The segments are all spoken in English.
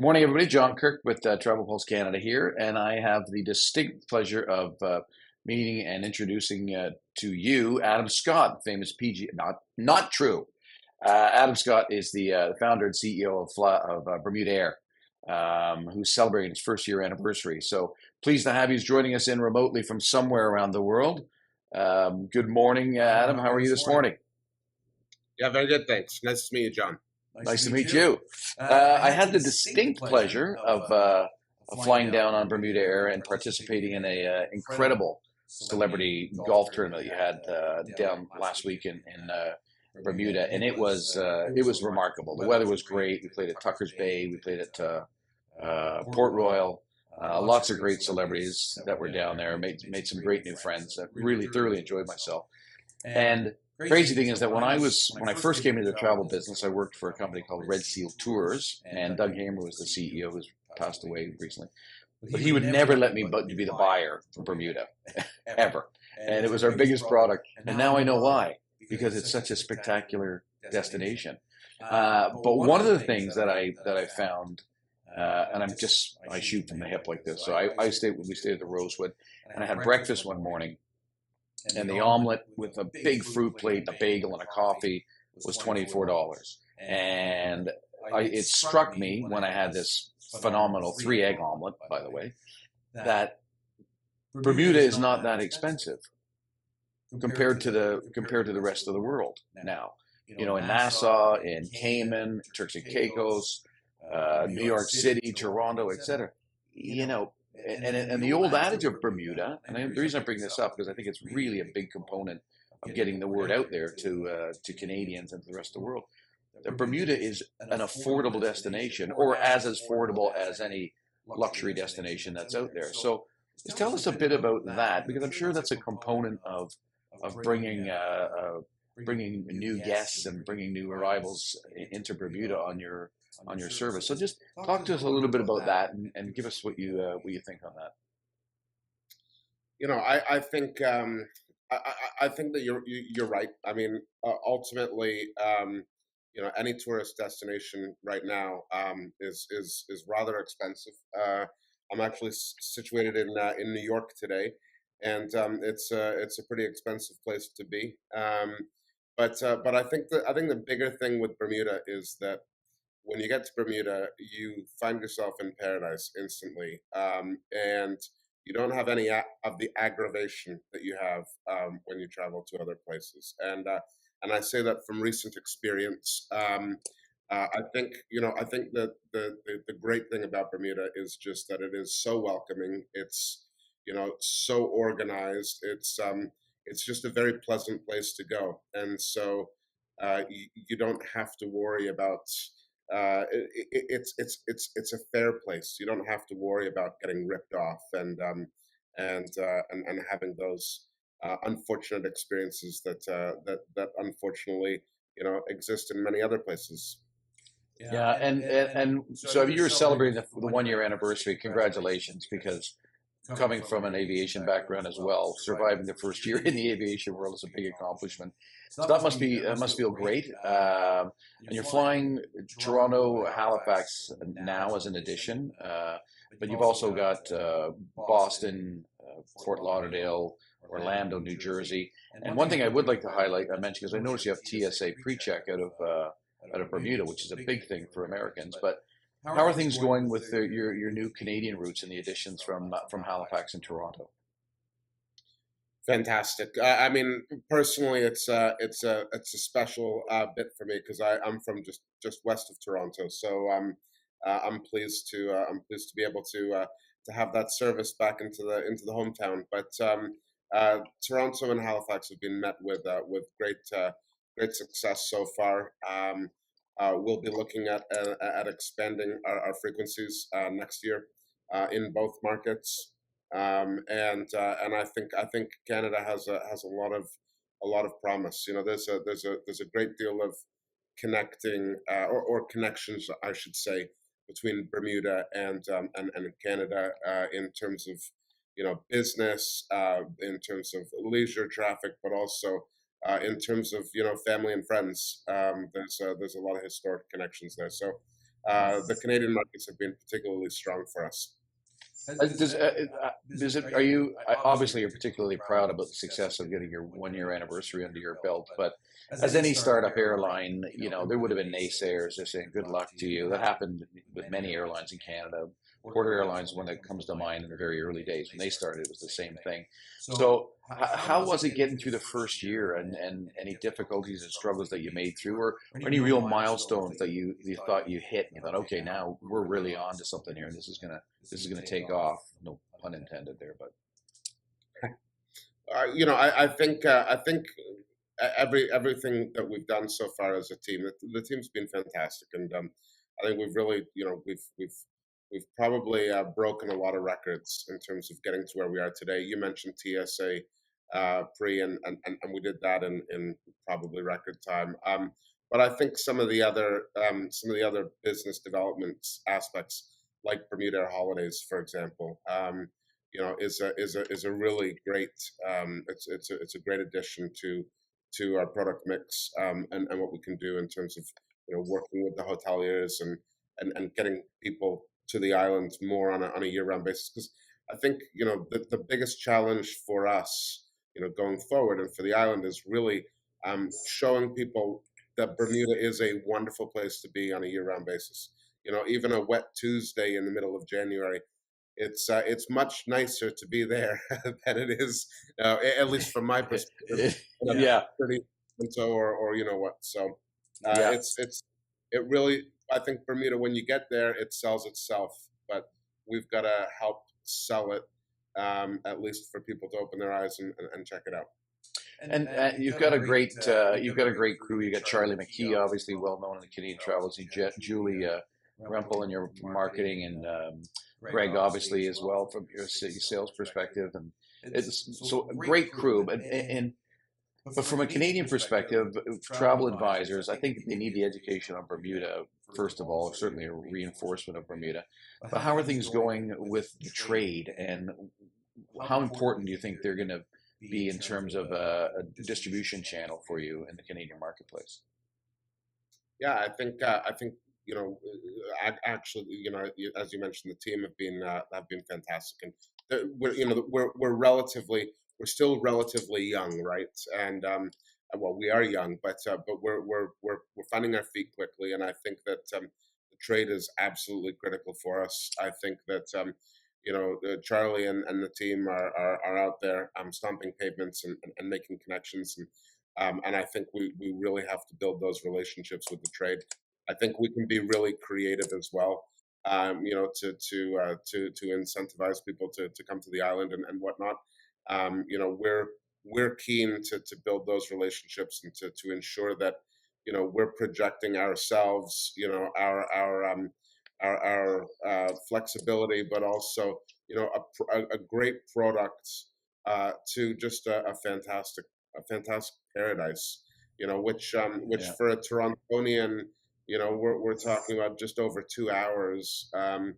Good morning, everybody. John Kirk with Travel Pulse Canada here, and I have the distinct pleasure of meeting and introducing to you Adam Scott, famous PG. Not true. Adam Scott is the founder and CEO of BermudAir, who's celebrating his first year anniversary. So pleased to have you joining us in remotely from somewhere around the world. Good morning, Adam. How are you this morning? Yeah, very good. Thanks. Nice to meet you, John. Nice to meet you. I had the distinct pleasure of flying down on Bermuda Air and participating in a incredible celebrity golf tournament that you had down last week in Bermuda, and it was remarkable. The weather was great. We played at Tucker's Bay. We played at Port Royal. Lots of great celebrities that were down there. Made some great new friends. I really thoroughly enjoyed myself. And crazy thing is that when I first came into the travel business, I worked for a company called Red Seal Tours, and Doug Hamer was the CEO, who's passed away recently. But he would never let me be the buyer for Bermuda, ever. And it was our biggest product. And now I know why, because it's such a spectacular destination. But one of the things that I found, and I shoot from the hip like this. So we stayed at the Rosewood, and I had breakfast one morning. And the omelet with a big fruit plate, a bagel, and a coffee was $24. And it struck me when I had this phenomenal 3-egg omelet, by the way, that Bermuda is not that expensive compared to the rest of the world now. You know, in Nassau, in Cayman, Turks and Caicos, New York City, Toronto, etc. You know. And the old adage of Bermuda, and the reason I bring this up because I think it's really a big component of getting the word out there to Canadians and to the rest of the world, that Bermuda is an affordable destination, or as affordable as any luxury destination that's out there. So just tell us a bit about that, because I'm sure that's a component of bringing new guests and bringing new arrivals into Bermuda on your service. So just talk to us a little bit about that and give us what you think on that. You know, I think I think that you're right. I mean, ultimately, you know, any tourist destination right now is rather expensive. I'm actually situated in New York today, and it's a pretty expensive place to be. But I think the bigger thing with Bermuda is that when you get to Bermuda, you find yourself in paradise instantly, and you don't have any of the aggravation that you have when you travel to other places. And I say that from recent experience. I think that the great thing about Bermuda is just that it is so welcoming. It's so organized. It's just a very pleasant place to go, and so you don't have to worry about. It's a fair place. You don't have to worry about getting ripped off and having those unfortunate experiences that unfortunately exist in many other places. Yeah, and so you're celebrating the 1 year anniversary. Congratulations, because coming from an aviation background as well, surviving the first year in the aviation world is a big accomplishment. So that must feel great. And you're flying Toronto, Halifax now as an addition, but you've also got Boston, Fort Lauderdale, Orlando, New Jersey. And one thing I would like to highlight, I mentioned, because I noticed you have TSA pre-check out of Bermuda, which is a big thing for Americans, but how are things going with your new Canadian routes and the additions from Halifax and Toronto? Fantastic. I mean, personally, it's a special bit for me because I'm from just west of Toronto, so I'm pleased to be able to have that service back into the hometown. But Toronto and Halifax have been met with great success so far. We'll be looking at expanding our frequencies next year in both markets, and I think Canada has a lot of promise. You know, there's a great deal of connecting or connections, I should say, between Bermuda and Canada in terms of business, in terms of leisure traffic, but also in terms of family and friends. There's a lot of historic connections there. So the Canadian markets have been particularly strong for us. Does it, are you, obviously you're particularly proud about the success of getting your 1 year anniversary under your belt, but as any startup airline, there would have been naysayers. They're saying, good luck to you. That happened with many airlines in Canada. Porter Airlines, one that comes to mind in the very early days when they started, it was the same thing. So how was it getting through the first year, and any difficulties and struggles that you made through, or any real milestones that you thought you hit and you thought, okay, now we're really on to something here and this is gonna take off. No pun intended there, but I think everything that we've done so far as a team, the team's been fantastic, and I think we've really, we've probably broken a lot of records in terms of getting to where we are today. You mentioned TSA pre, and we did that in probably record time. But I think some of the other business development aspects, like BermudAir Holidays, for example, is a really great it's a great addition to our product mix, and what we can do in terms of working with the hoteliers and getting people to the islands more on a year-round basis. Because I think the biggest challenge for us going forward and for the island is really showing people that Bermuda is a wonderful place to be on a year-round basis. Even a wet Tuesday in the middle of January, it's much nicer to be there than it is, at least from my perspective, yeah, pretty or you know what. So yeah. it really, I think Bermuda, when you get there, it sells itself, but we've got to help sell it, at least for people to open their eyes and check it out. And you've got a great crew. You got Charlie McKee, obviously well known in the Canadian travel scene. Julie Rempel in your marketing, and Greg obviously as well from your sales perspective. And it's so a great crew. But from a Canadian perspective, travel advisors, I think they need the education on Bermuda first of all. Certainly a reinforcement of Bermuda. But how are things going with the trade, and how important do you think they're going to be in terms of a distribution channel for you in the Canadian marketplace? Yeah, I think actually, as you mentioned, the team have been fantastic, and we're still relatively young, right? And well, we are young, but we're finding our feet quickly, and I think that the trade is absolutely critical for us. I think that Charlie and the team are out there stomping pavements and making connections, and I think we really have to build those relationships with the trade. I think we can be really creative as well, to incentivize people to come to the island and whatnot. We're keen to build those relationships and to ensure that we're projecting ourselves, our flexibility, but also a great product to just a fantastic paradise. Which Yeah, for a Torontonian, we're talking about just over 2 hours. The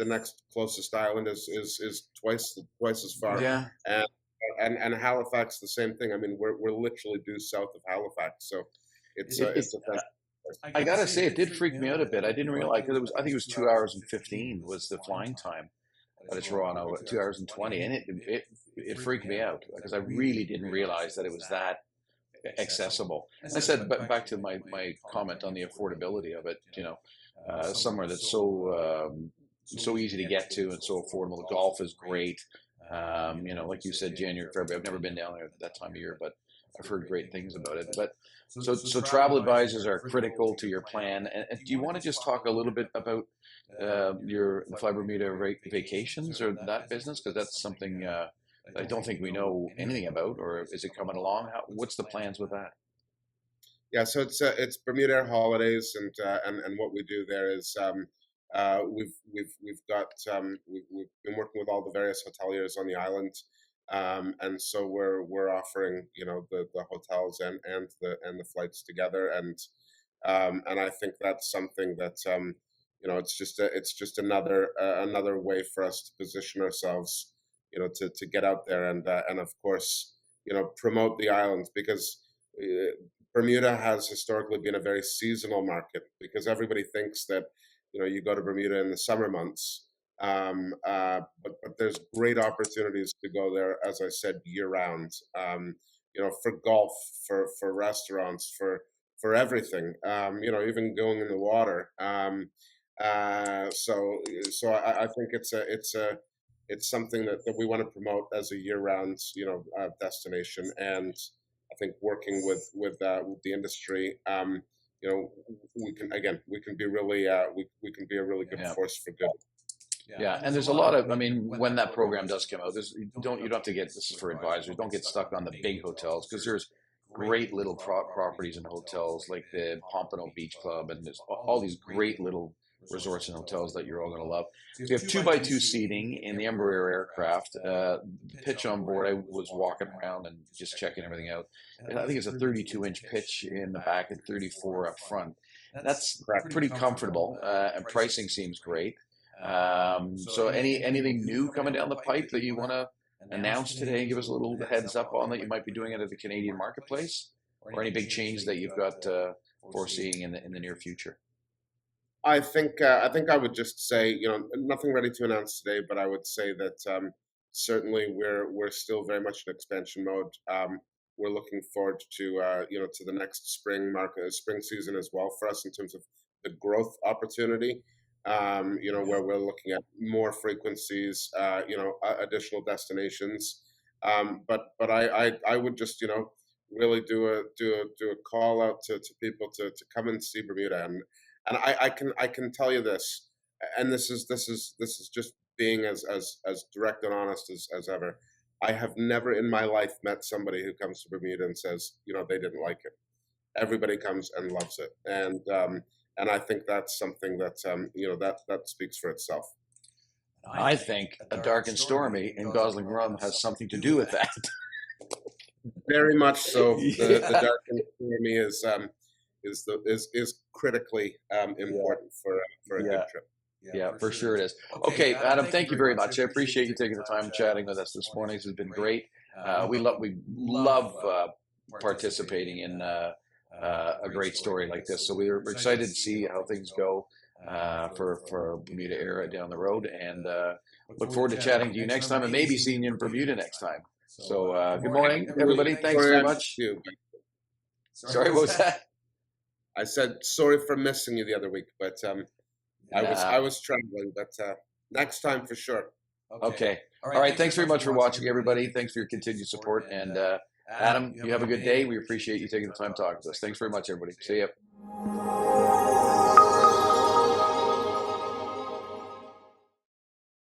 next closest island is twice as far, yeah. and and Halifax the same thing. I mean, we're literally due south of Halifax, so it's a It, it it's a I gotta say, it did freak me out a bit. I didn't realize, because I think it was 2 hours and 15 was the flying time out of Toronto, 2 hours and 20, and it freaked me out because I really didn't realize that it was that accessible. And I said, but back to my comment on the affordability of it, somewhere that's so easy to get to and so affordable. The golf is great. Like you said, January, February. I've never been down there at that time of year, but I've heard great things about it. But so travel advisors are critical to your plan. And do you want to just talk a little bit about your Fly Bermuda vacations or that business? Because that's something I don't think we know anything about. Or is it coming along? What's the plans with that? Yeah, so it's BermudAir Holidays, and what we do there is we've been working with all the various hoteliers on the island, and so we're offering the hotels and the flights together, and I think that's something that it's just another way for us to position ourselves, to get out there and of course promote the island, because Bermuda has historically been a very seasonal market because everybody thinks that you go to Bermuda in the summer months, but there's great opportunities to go there, as I said, year round. For golf, for restaurants, for everything. Even going in the water. So I think it's something that we want to promote as a year-round destination, and I think working with the industry, we can be really we can be a really good Yeah. force for good. Yeah, and there's a lot of, I mean, when that program does come out, you don't have to get, this is for advisors, don't get stuck on the big hotels, because there's great little properties and hotels like the Pompano Beach Club, and there's all these great little resorts and hotels that you're all going to love. So you have 2x2 seating in the Embraer aircraft. The pitch on board, I was walking around and just checking everything out. And I think it's a 32-inch pitch in the back and 34 up front. That's pretty comfortable, and pricing seems great. So anything new coming down the pipe that you want to announce today? Give us a little heads up on that you might be doing it at the Canadian marketplace, or any big change that you've got foreseeing in the near future. I think I would just say, nothing ready to announce today, but I would say that certainly we're still very much in expansion mode. We're looking forward to to the next spring season as well for us in terms of the growth opportunity. Where we're looking at more frequencies, additional destinations. But I would just really do a call out to people to come and see Bermuda, and I can tell you this, and this is just being as direct and honest as ever. I have never in my life met somebody who comes to Bermuda and says they didn't like it. Everybody comes and loves it, and I think that's something that that speaks for itself. I think a dark and stormy in Gosling Rum has something to do with that. Very much so. Yeah. The dark and stormy is critically important for a good trip. Yeah, for sure it is. Okay, Adam, thank you very much. I appreciate you taking the time and chatting with us this morning. This has been great. We love participating in a great story like this. So we're excited to see how things go for BermudAir down the road, and look forward to chatting to you next time, and maybe seeing you in Bermuda next time. So good morning, everybody. Thanks very much. Sorry, what was that? I said sorry for missing you the other week, but I was traveling. But next time for sure. Okay. All right. Thanks very much for watching, everybody. Thanks for your continued support. And Adam, you have a good day. We appreciate you taking the time to talk to us. Thanks very much, everybody. See ya.